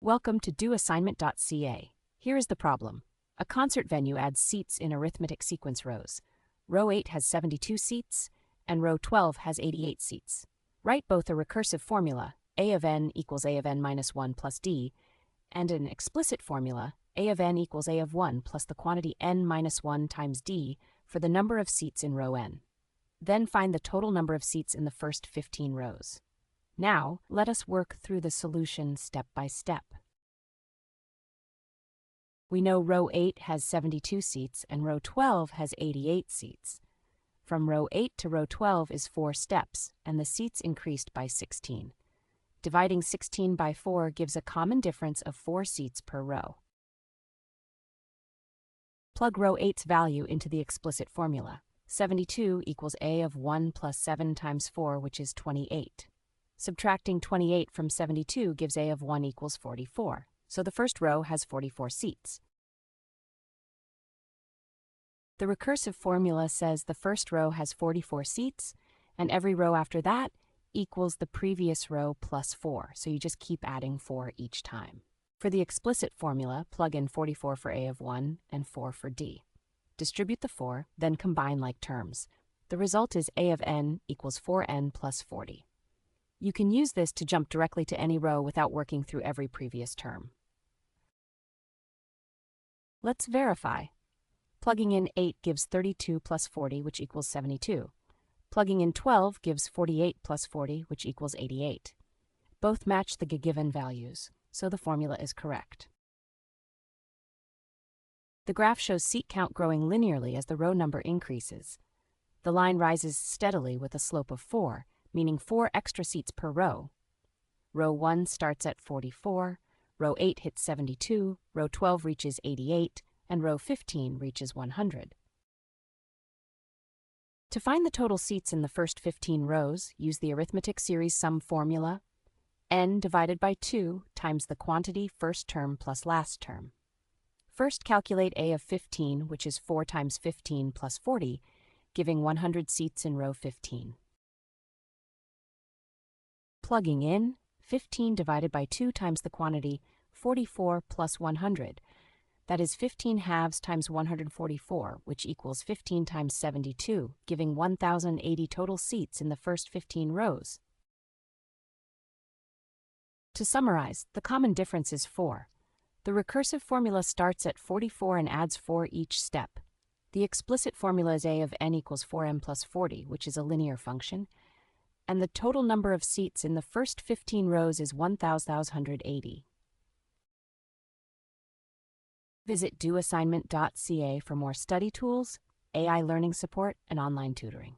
Welcome to doassignment-ca. Here is the problem. A concert venue adds seats in arithmetic sequence rows. Row 8 has 72 seats, and row 12 has 88 seats. Write both a recursive formula, a of n equals a of n minus 1 plus d, and an explicit formula, a of n equals a of 1 plus the quantity n minus 1 times d for the number of seats in row n. Then find the total number of seats in the first 15 rows. Now, let us work through the solution step by step. We know row 8 has 72 seats and row 12 has 88 seats. From row 8 to row 12 is 4 steps, and the seats increased by 16. Dividing 16 by 4 gives a common difference of 4 seats per row. Plug row 8's value into the explicit formula. 72 equals a of 1 plus 7 times 4, which is 28. Subtracting 28 from 72 gives a of 1 equals 44, so the first row has 44 seats. The recursive formula says the first row has 44 seats, and every row after that equals the previous row plus 4, so you just keep adding 4 each time. For the explicit formula, plug in 44 for a of 1 and 4 for d. Distribute the 4, then combine like terms. The result is a of n equals 4n plus 40. You can use this to jump directly to any row without working through every previous term. Let's verify. Plugging in 8 gives 32 plus 40, which equals 72. Plugging in 12 gives 48 plus 40, which equals 88. Both match the given values, so the formula is correct. The graph shows seat count growing linearly as the row number increases. The line rises steadily with a slope of 4, meaning 4 extra seats per row. Row 1 starts at 44, row 8 hits 72, row 12 reaches 88, and row 15 reaches 100. To find the total seats in the first 15 rows, use the arithmetic series sum formula, n divided by 2 times the quantity first term plus last term. First calculate a of 15, which is 4 times 15 plus 40, giving 100 seats in row 15. Plugging in, 15 divided by 2 times the quantity 44 plus 100. That is 15 halves times 144, which equals 15 times 72, giving 1,080 total seats in the first 15 rows. To summarize, the common difference is 4. The recursive formula starts at 44 and adds 4 each step. The explicit formula is a of n equals 4m plus 40, which is a linear function, and the total number of seats in the first 15 rows is 1,080. Visit doassignment.ca for more study tools, AI learning support, and online tutoring.